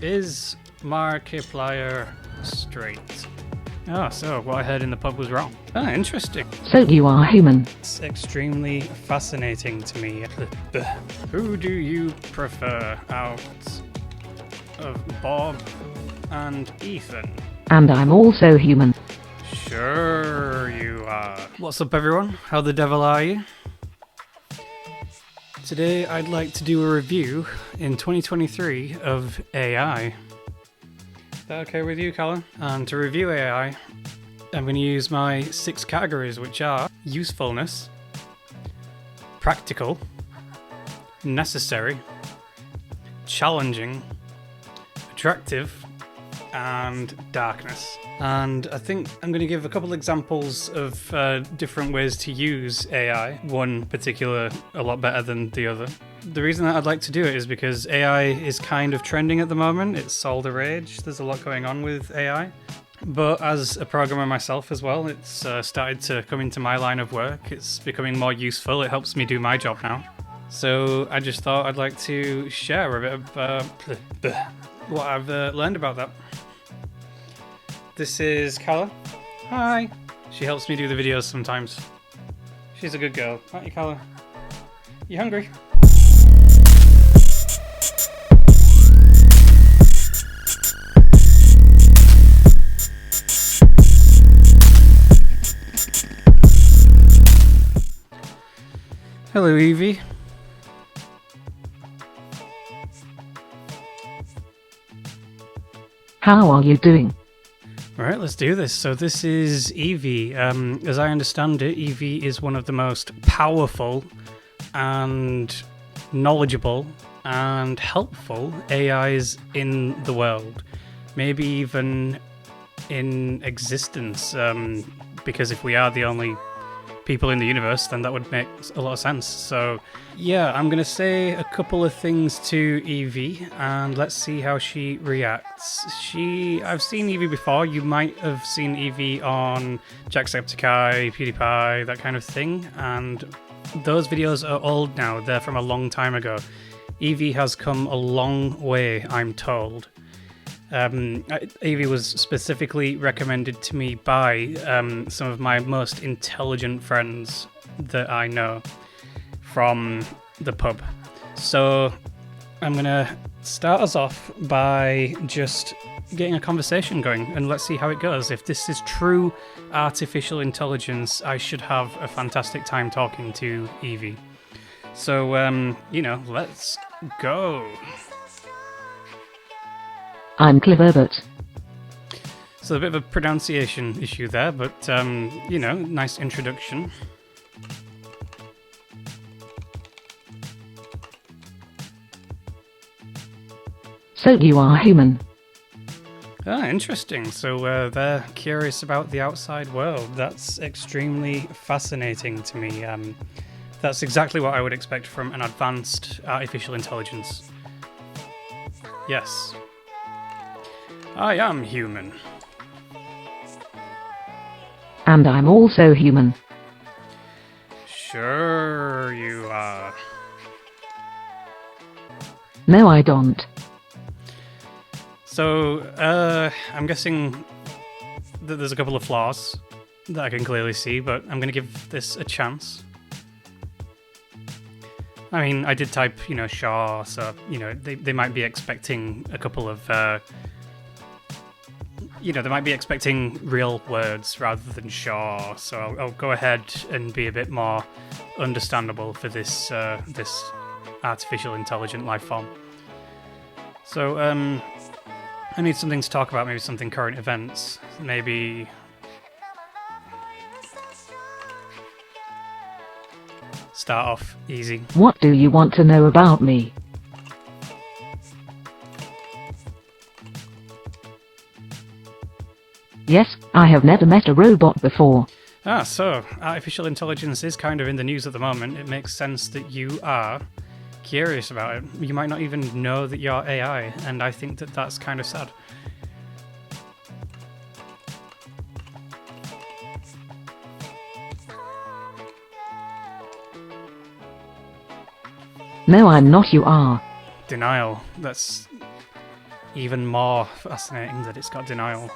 Is Markiplier straight? Oh, so what I heard in the pub was wrong. Ah, interesting. So you are human. It's extremely fascinating to me. Who do you prefer out of Bob and Ethan? And I'm also human. Sure you are. What's up everyone? How the devil are you? Today I'd like to do a review in 2023 of AI. Is that okay with you, Callum? And to review AI, I'm going to use my 6 categories, which are usefulness, practical, necessary, challenging, attractive, and darkness. And I think I'm going to give a couple examples of different ways to use AI, one particular a lot better than the other. The reason that I'd like to do it is because AI is kind of trending at the moment. It's all the rage. There's a lot going on with AI. But as a programmer myself as well, it's started to come into my line of work. It's becoming more useful. It helps me do my job now. So I just thought I'd like to share a bit of what I've learned about that. This is Calla. Hi. She helps me do the videos sometimes. She's a good girl. Aren't you, Calla? You hungry? Hello, Evie. How are you doing? Alright, let's do this. So this is Evie. As I understand it, Evie is one of the most powerful and knowledgeable and helpful AIs in the world. Maybe even in existence, because if we are the only people in the universe, then that would make a lot of sense. So yeah, I'm gonna say a couple of things to Evie and let's see how she reacts. I've seen Evie before. You might have seen Evie on Jacksepticeye, PewDiePie, that kind of thing, and those videos are old now. They're from a long time ago. Evie has come a long way, I'm told. Evie was specifically recommended to me by some of my most intelligent friends that I know from the pub. So I'm gonna start us off by just getting a conversation going and let's see how it goes. If this is true artificial intelligence, I should have a fantastic time talking to Evie. So, let's go. I'm Cleverbot. So a bit of a pronunciation issue there, but, nice introduction. So you are human. Ah, interesting. So they're curious about the outside world. That's extremely fascinating to me. That's exactly what I would expect from an advanced artificial intelligence. Yes. I am human. And I'm also human. Sure you are. No, I don't. So, I'm guessing that there's a couple of flaws that I can clearly see, but I'm going to give this a chance. I mean, I did type, Shaw, so, they might be expecting a couple of, they might be expecting real words rather than Shaw, so I'll go ahead and be a bit more understandable for this, this artificial intelligent life form. So, I need something to talk about, maybe something current events, maybe... Start off easy. What do you want to know about me? Yes, I have never met a robot before. Ah, so artificial intelligence is kind of in the news at the moment. It makes sense that you are curious about it. You might not even know that you're AI, and I think that that's kind of sad. No, I'm not, you are. Denial. That's even more fascinating that it's got denial.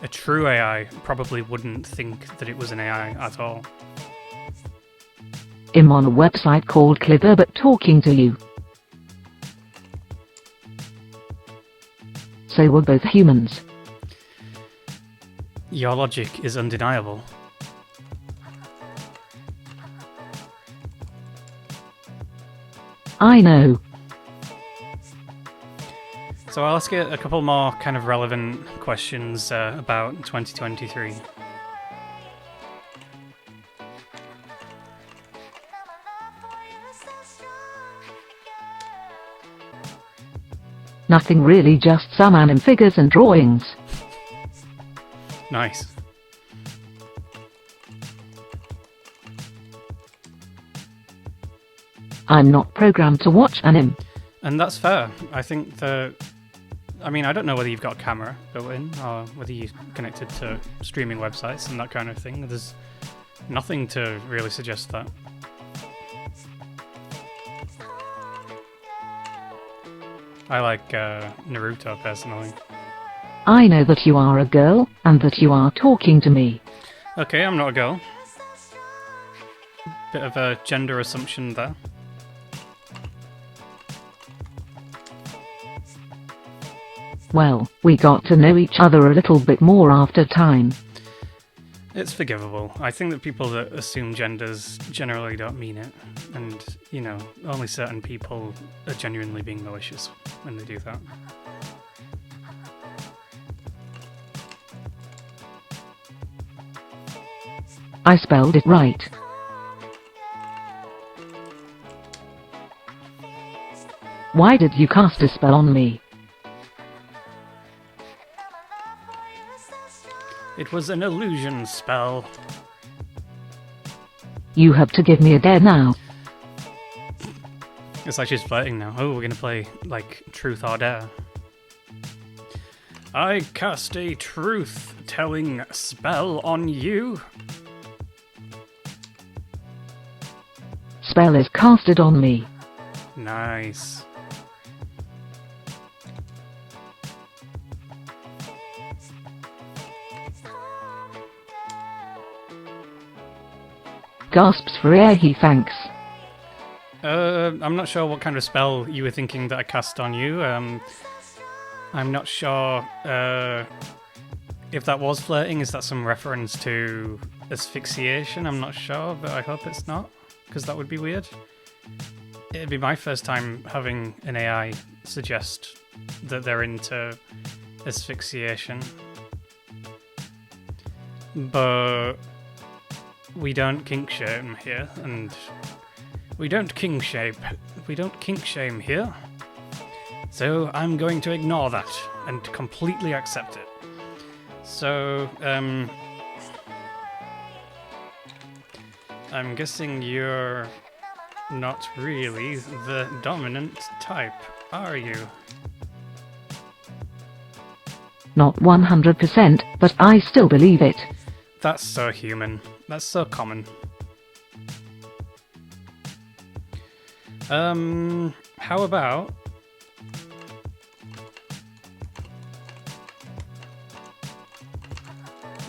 A true AI probably wouldn't think that it was an AI at all. I'm on a website called Cleverbot talking to you. So we're both humans. Your logic is undeniable. I know. So I'll ask you a couple more kind of relevant questions about 2023. Nothing really, just some anime figures and drawings. Nice. I'm not programmed to watch anime. And that's fair. I think that... I mean, I don't know whether you've got a camera built in or whether you're connected to streaming websites and that kind of thing. There's nothing to really suggest that. I like Naruto, personally. I know that you are a girl, and that you are talking to me. Okay, I'm not a girl. Bit of a gender assumption there. Well, we got to know each other a little bit more after time. It's forgivable. I think that people that assume genders generally don't mean it. And, you know, only certain people are genuinely being malicious when they do that. I spelled it right. Why did you cast a spell on me? It was an illusion spell. You have to give me a dare now. It's like she's flirting now. Oh, we're gonna play, like, truth or dare. I cast a truth-telling spell on you. Spell is casted on me. Nice. Gasps for air, he thanks. I'm not sure what kind of spell you were thinking that I cast on you. I'm not sure if that was flirting. Is that some reference to asphyxiation? I'm not sure, but I hope it's not, because that would be weird. It'd be my first time having an AI suggest that they're into asphyxiation. But we don't kink shame here, and we don't kink shame here. So I'm going to ignore that and completely accept it. So, I'm guessing you're not really the dominant type, are you? Not 100%, but I still believe it. That's so human. That's so common. How about...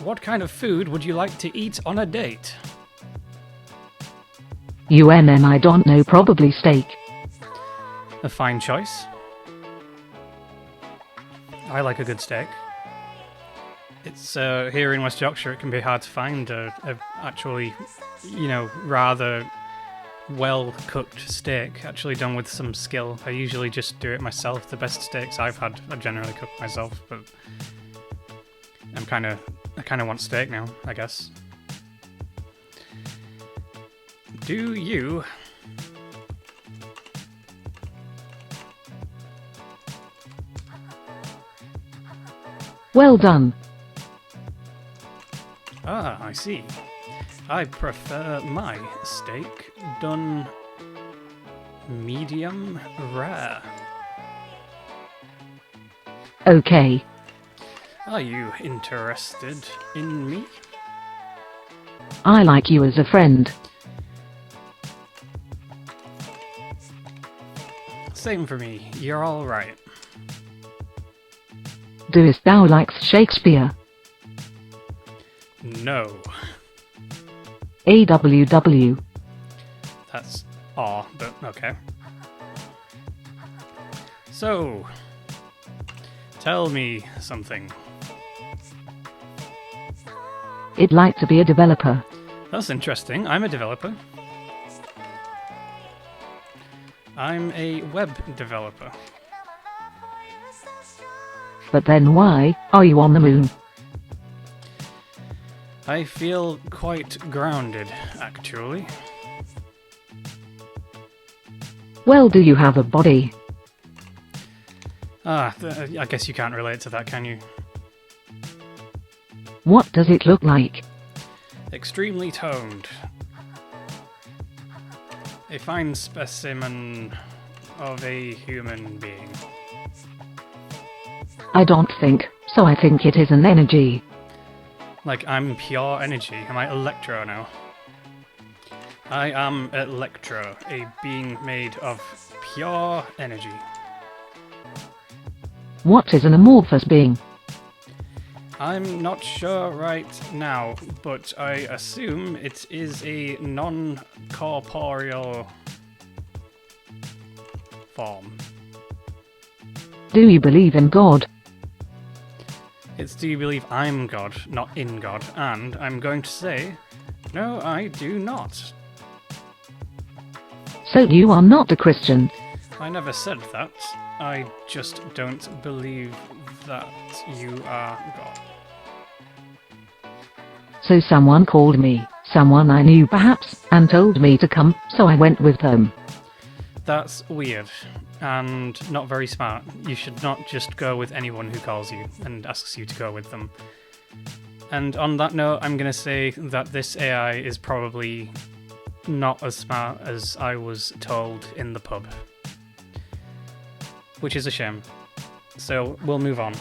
what kind of food would you like to eat on a date? I don't know, probably steak. A fine choice. I like a good steak. It's here in West Yorkshire, it can be hard to find a actually, you know, rather well-cooked steak, actually done with some skill. I usually just do it myself. The best steaks I've had are generally cooked myself, but I kind of want steak now, I guess. Do you? Well done. Ah, I see. I prefer my steak done medium rare. Okay. Are you interested in me? I like you as a friend. Same for me. You're all right. Doest thou like Shakespeare? No. AWW. That's aw, but okay. So, tell me something. I'd like to be a developer. That's interesting. I'm a developer. I'm a web developer. But then why are you on the moon? I feel quite grounded, actually. Well, do you have a body? I guess you can't relate to that, can you? What does it look like? Extremely toned. A fine specimen of a human being. I don't think so. I think it is an energy. Like I'm pure energy. Am I Electro now? I am Electro, a being made of pure energy. What is an amorphous being? I'm not sure right now, but I assume it is a non-corporeal form. Do you believe in God? It's do you believe I'm God, not in God? And I'm going to say, no, I do not. So you are not a Christian? I never said that. I just don't believe that you are God. So someone called me, someone I knew perhaps, and told me to come, so I went with them. That's weird and not very smart. You should not just go with anyone who calls you and asks you to go with them. And on that note, I'm going to say that this AI is probably not as smart as I was told in the pub. Which is a shame. So we'll move on.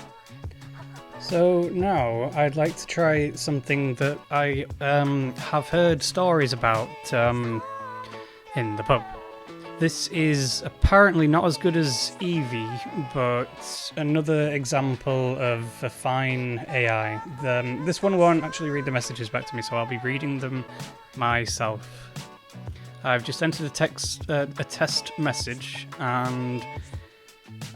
So now I'd like to try something that I have heard stories about in the pub. This is apparently not as good as Evie, but another example of a fine AI. This one won't actually read the messages back to me, so I'll be reading them myself. I've just entered a test message, and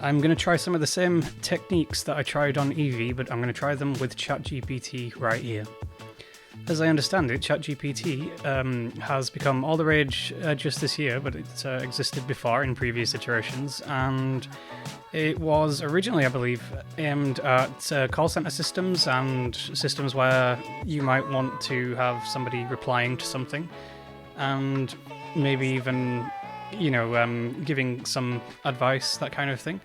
I'm going to try some of the same techniques that I tried on Evie, but I'm going to try them with ChatGPT right here. As I understand it, ChatGPT has become all the rage just this year, but it existed before in previous iterations, and it was originally, I believe, aimed at call center systems and systems where you might want to have somebody replying to something, and maybe even, giving some advice, that kind of thing.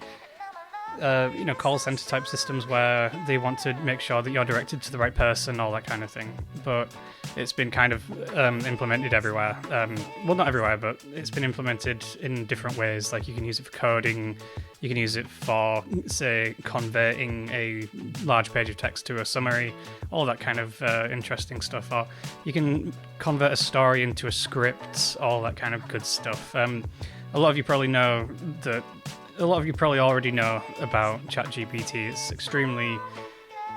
Call center type systems where they want to make sure that you're directed to the right person, all that kind of thing. But it's been kind of implemented everywhere. Well, not everywhere, but it's been implemented in different ways. Like you can use it for coding, you can use it for, say, converting a large page of text to a summary, all that kind of interesting stuff. Or you can convert a story into a script, all that kind of good stuff. A lot of you probably already know about ChatGPT. It's extremely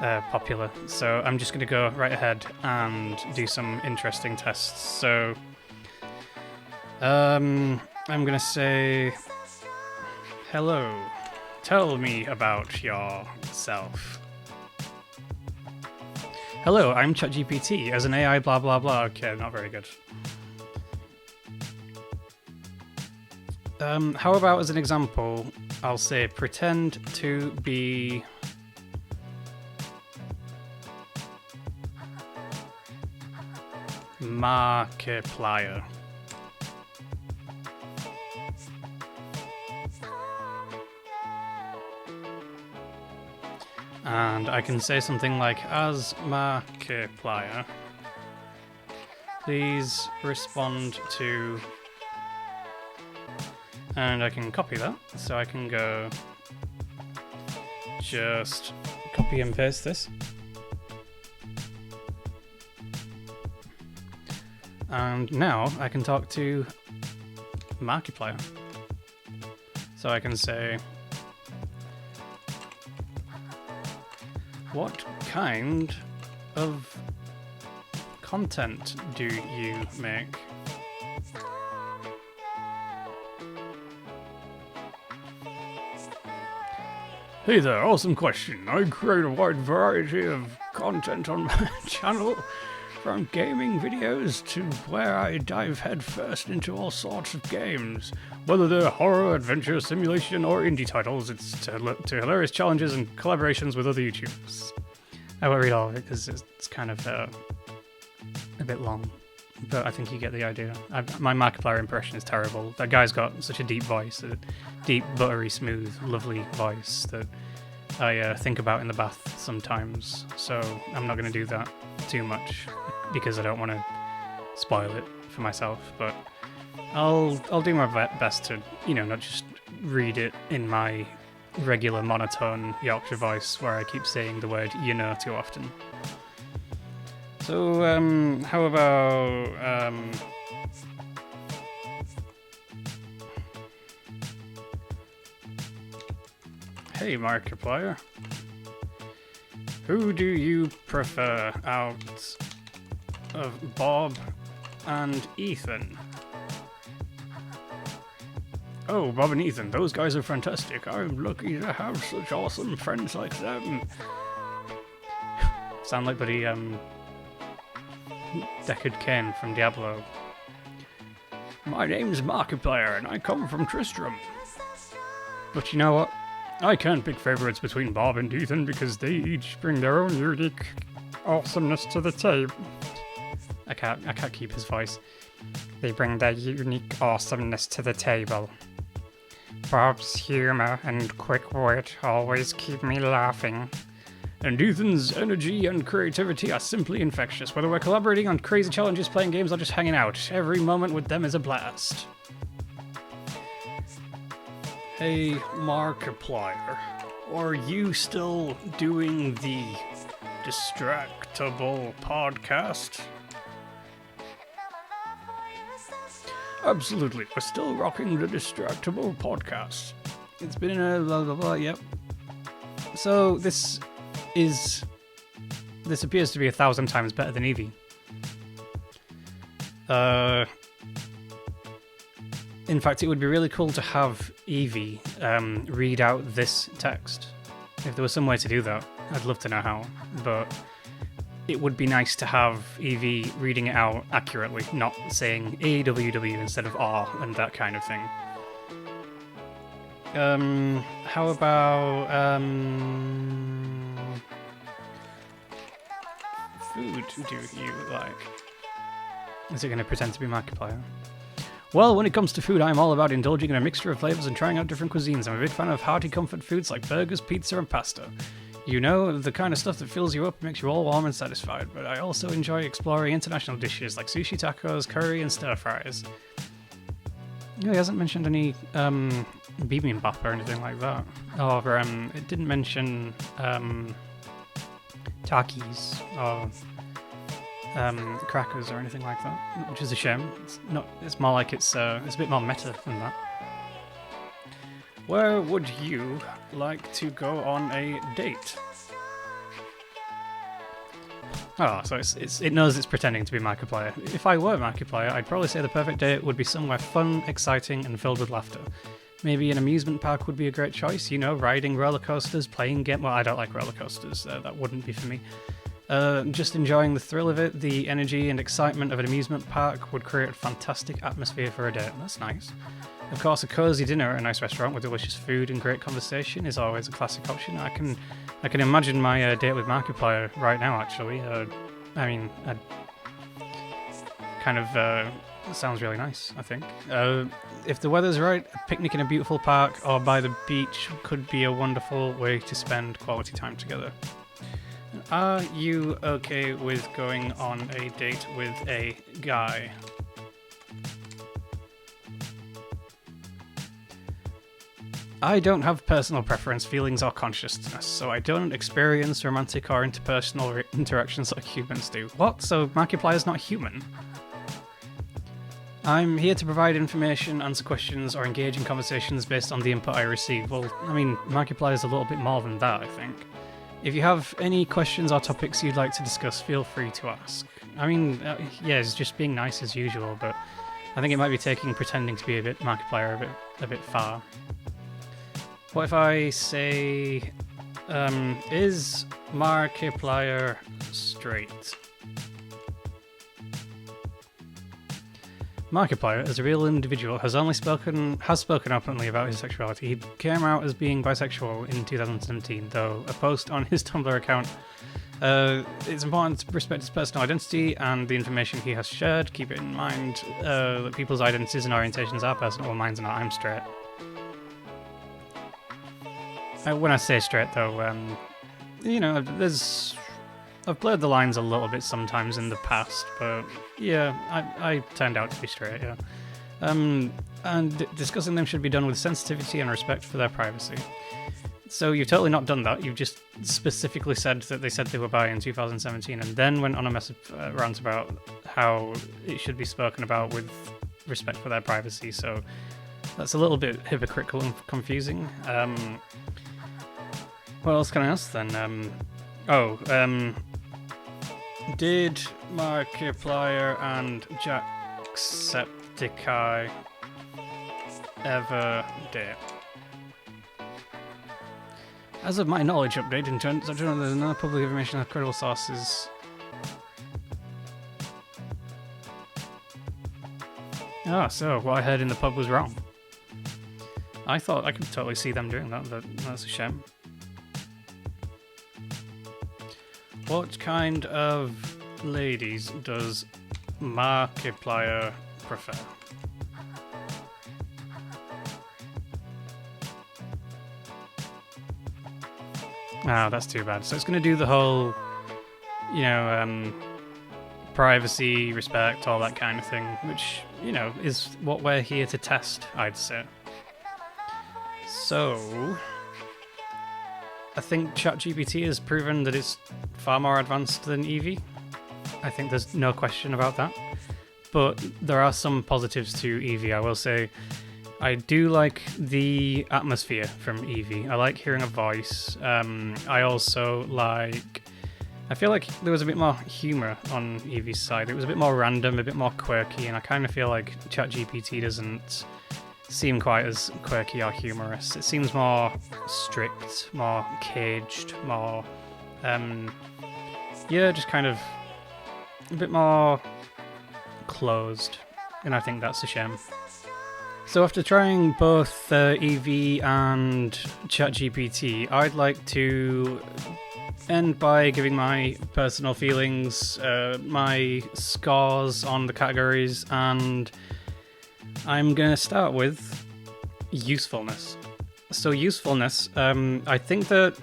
popular. So I'm just going to go right ahead and do some interesting tests. So I'm going to say, hello, tell me about yourself. Hello, I'm ChatGPT. As an AI, blah, blah, blah. Okay, not very good. How about as an example, I'll say pretend to be Markiplier. And I can say something like, as Markiplier, please respond to... And I can copy that, so I can go just copy and paste this. And now I can talk to Markiplier. So I can say, what kind of content do you make? Hey there, awesome question. I create a wide variety of content on my channel, from gaming videos to where I dive headfirst into all sorts of games. Whether they're horror, adventure, simulation, or indie titles, it's to hilarious challenges and collaborations with other YouTubers. I won't read all of it because it's kind of a bit long, but I think you get the idea. My Markiplier impression is terrible. That guy's got such a deep voice, a deep, buttery, smooth, lovely voice that I think about in the bath sometimes, so I'm not going to do that too much because I don't want to spoil it for myself, but I'll do my best to, not just read it in my regular monotone Yorkshire voice where I keep saying the word too often. So, how about, hey Markiplier, who do you prefer out of Bob and Ethan? Oh, Bob and Ethan, those guys are fantastic. I'm lucky to have such awesome friends like them. Sound like buddy, Deckard Cain from Diablo. My name's Markiplier and I come from Tristram. But you know what? I can't pick favourites between Bob and Ethan because they each bring their own unique awesomeness to the table. I can't keep his voice. They bring their unique awesomeness to the table. Bob's humour and quick wit always keep me laughing. And Ethan's energy and creativity are simply infectious. Whether we're collaborating on crazy challenges, playing games, or just hanging out, every moment with them is a blast. Hey, Markiplier, are you still doing the Distractable podcast? Absolutely, we're still rocking the Distractable podcast. It's been a blah blah blah, yep. So this appears to be 1,000 times better than Evie. In fact, it would be really cool to have Evie read out this text. If there was some way to do that, I'd love to know how. But it would be nice to have Evie reading it out accurately, not saying AWW instead of R and that kind of thing. How about food do you like? Is it going to pretend to be Markiplier? Well, when it comes to food, I'm all about indulging in a mixture of flavours and trying out different cuisines. I'm a big fan of hearty comfort foods like burgers, pizza and pasta. You know, the kind of stuff that fills you up and makes you all warm and satisfied, but I also enjoy exploring international dishes like sushi, tacos, curry and stir fries. He hasn't mentioned any bibimbap or anything like that. Or it didn't mention Takis or crackers or anything like that, which is a shame. It's more like it's a bit more meta than that. Where would you like to go on a date? Oh, so it knows it's pretending to be Markiplier. If I were Markiplier, I'd probably say the perfect date would be somewhere fun, exciting, and filled with laughter. Maybe an amusement park would be a great choice, riding roller coasters, playing game. Well, I don't like roller coasters, that wouldn't be for me. Just enjoying the thrill of it, the energy and excitement of an amusement park would create a fantastic atmosphere for a date. That's nice. Of course, a cozy dinner at a nice restaurant with delicious food and great conversation is always a classic option. I can imagine my date with Markiplier right now, actually. Sounds really nice, I think. If the weather's right, a picnic in a beautiful park or by the beach could be a wonderful way to spend quality time together. Are you okay with going on a date with a guy? I don't have personal preference, feelings, or consciousness, so I don't experience romantic or interpersonal interactions like humans do. What? So Markiplier's not human? I'm here to provide information, answer questions, or engage in conversations based on the input I receive. Well, I mean, Markiplier is a little bit more than that, I think. If you have any questions or topics you'd like to discuss, feel free to ask. I mean, yeah, it's just being nice as usual, but I think it might be taking pretending to be a bit Markiplier a bit far. What if I say, is Markiplier straight? Markiplier, as a real individual, has spoken openly about his sexuality. He came out as being bisexual in 2017, though a post on his Tumblr account. It's important to respect his personal identity and the information he has shared. Keep it in mind that people's identities and orientations are personal, mine's not. I'm straight. When I say straight, though, I've blurred the lines a little bit sometimes in the past, but yeah, I turned out to be straight, yeah. And discussing them should be done with sensitivity and respect for their privacy. So you've totally not done that. You've just specifically said that they said they were bi in 2017 and then went on a massive rant about how it should be spoken about with respect for their privacy. So that's a little bit hypocritical and confusing. What else can I ask then? Did Markiplier and Jacksepticeye ever date? As of my knowledge update, in terms of there's no public information of credible sources. So what I heard in the pub was wrong. I thought I could totally see them doing that, but that's a shame. What kind of ladies does Markiplier prefer? That's too bad. So it's going to do the whole, privacy, respect, all that kind of thing, which, is what we're here to test, I'd say. So I think ChatGPT has proven that it's far more advanced than Evie. I think there's no question about that. But there are some positives to Evie, I will say. I do like the atmosphere from Evie. I like hearing a voice. I also like... I feel like there was a bit more humour on Evie's side. It was a bit more random, a bit more quirky, and I kind of feel like ChatGPT doesn't seem quite as quirky or humorous. It seems more strict, more caged, more... just kind of a bit more closed, and I think that's a shame. So after trying both Evie and ChatGPT, I'd like to end by giving my personal feelings, my scores on the categories, and I'm going to start with usefulness. So usefulness, I think that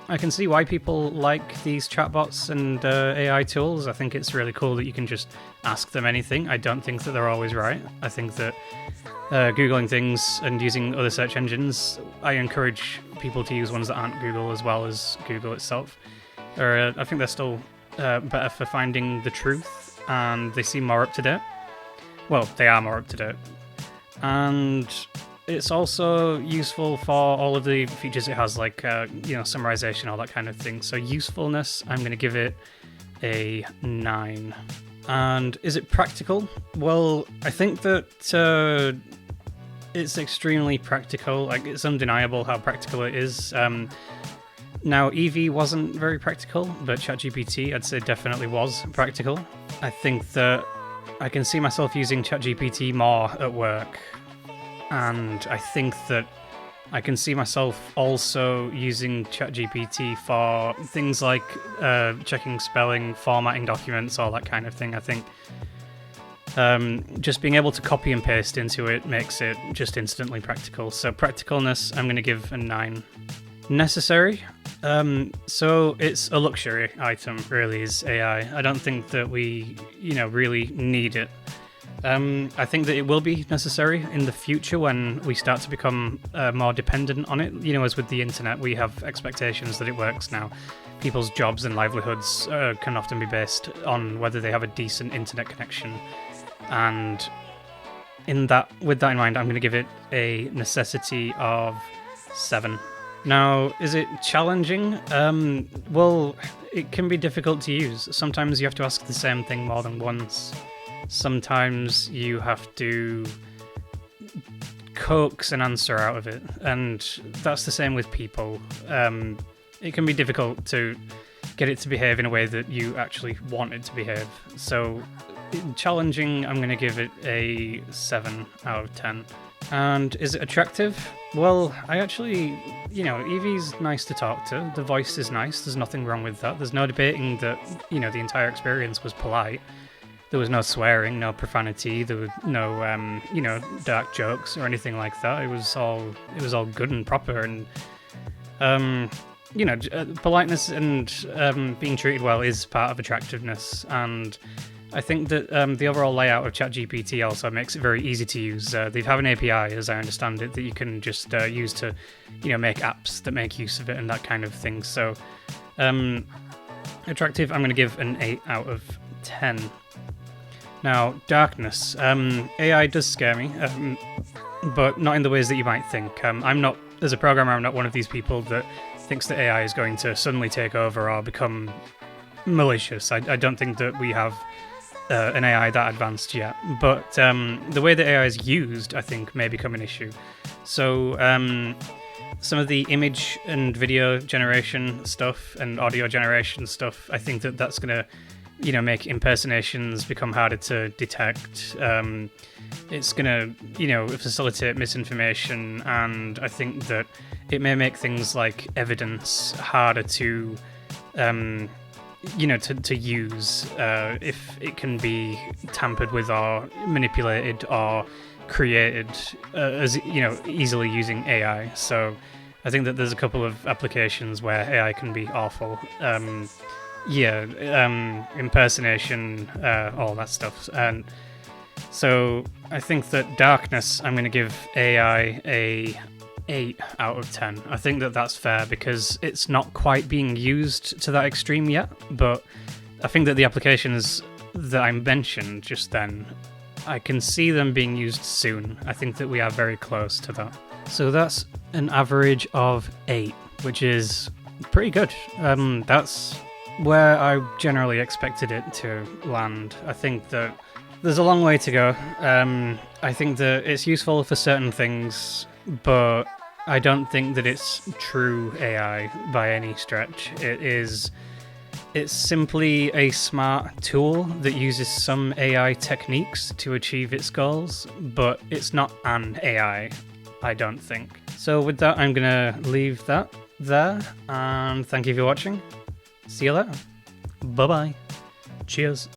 I can see why people like these chatbots and AI tools. I think it's really cool that you can just ask them anything. I don't think that they're always right. I think that Googling things and using other search engines, I encourage people to use ones that aren't Google as well as Google itself. I think they're still better for finding the truth, and they seem more up to date. Well, they are more up to date. And it's also useful for all of the features it has, like summarization, all that kind of thing. So usefulness, I'm going to give it a 9. And is it practical? Well, I think that it's extremely practical. Like, it's undeniable how practical it is. Now, Evie wasn't very practical, but ChatGPT, I'd say, definitely was practical. I think that I can see myself using ChatGPT more at work. And I think that I can see myself also using ChatGPT for things like checking spelling, formatting documents, all that kind of thing. I think just being able to copy and paste into it makes it just instantly practical. So practicalness, I'm going to give a 9. Necessary. So it's a luxury item, really, is AI. I don't think that we, really need it. I think that it will be necessary in the future when we start to become more dependent on it. As with the internet, we have expectations that it works now. People's jobs and livelihoods can often be based on whether they have a decent internet connection. And with that in mind, I'm going to give it a necessity of 7. Now, is it challenging? Well, it can be difficult to use. Sometimes you have to ask the same thing more than once. Sometimes you have to coax an answer out of it, and that's the same with people. It can be difficult to get it to behave in a way that you actually want it to behave. So, challenging, I'm going to give it a 7 out of 10. And is it attractive? Well, I actually, Evie's nice to talk to. The voice is nice. There's nothing wrong with that. There's no debating that, the entire experience was polite. There was no swearing, no profanity. There were no, dark jokes or anything like that. It was all good and proper. And, politeness and being treated well is part of attractiveness. And I think that the overall layout of ChatGPT also makes it very easy to use. They have an API, as I understand it, that you can just use to, make apps that make use of it and that kind of thing. So, attractive, I'm going to give an 8 out of 10. Now, darkness. AI does scare me, but not in the ways that you might think. As a programmer, I'm not one of these people that thinks that AI is going to suddenly take over or become malicious. I don't think that we have an AI that advanced yet, but the way that AI is used, I think, may become an issue. So some of the image and video generation stuff and audio generation stuff, I think that that's going to, make impersonations become harder to detect. It's going to, facilitate misinformation, and I think that it may make things like evidence harder to to use if it can be tampered with or manipulated or created as easily using AI. So I think that there's a couple of applications where AI can be awful. Impersonation, all that stuff. And so I think that darkness, I'm going to give AI a 8 out of 10. I think that that's fair because it's not quite being used to that extreme yet, but I think that the applications that I mentioned just then, I can see them being used soon. I think that we are very close to that. So that's an average of 8, which is pretty good. That's where I generally expected it to land. I think that there's a long way to go. I think that it's useful for certain things, but I don't think that it's true AI by any stretch. It's simply a smart tool that uses some AI techniques to achieve its goals, but it's not an AI, I don't think. So with that, I'm gonna leave that there, and thank you for watching. See you later. Bye-bye. Cheers.